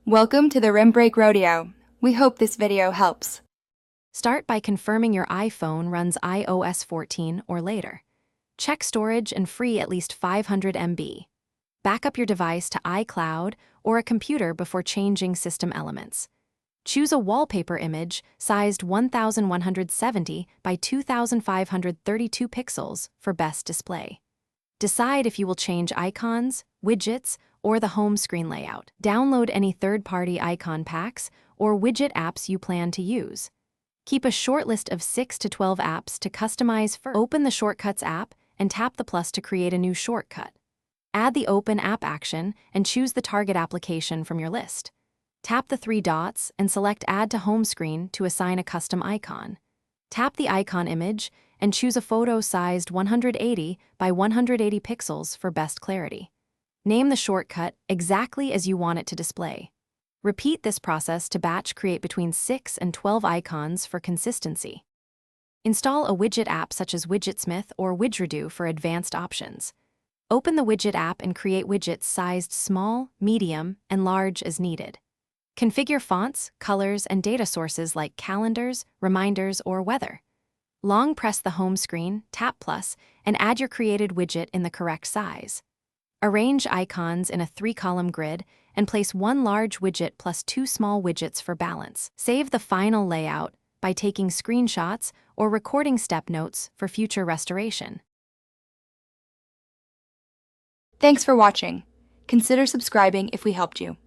Welcome to the Rim Break Rodeo. We hope this video helps. Start by confirming your iPhone runs iOS 14 or later. Check storage and free at least 500 MB. Back up your device to iCloud or a computer before changing system elements. Choose a wallpaper image sized 1170 by 2532 pixels for best display. Decide if you will change icons, widgets, or the home screen layout. Download any third-party icon packs or widget apps you plan to use. Keep a short list of 6 to 12 apps to customize first. Open the Shortcuts app and tap the plus to create a new shortcut. Add the Open App action and choose the target application from your list. Tap the 3 dots and select Add to Home Screen to assign a custom icon. Tap the icon image and choose a photo sized 180 by 180 pixels for best clarity. Name the shortcut exactly as you want it to display. Repeat this process to batch create between 6 and 12 icons for consistency. Install a widget app such as Widgetsmith or Widgeredo for advanced options. Open the widget app and create widgets sized small, medium, and large as needed. Configure fonts, colors, and data sources like calendars, reminders, or weather. Long press the home screen, tap plus, and add your created widget in the correct size. Arrange icons in a 3-column grid and place 1 large widget plus 2 small widgets for balance. Save the final layout by taking screenshots or recording step notes for future restoration. Thanks for watching. Consider subscribing if we helped you.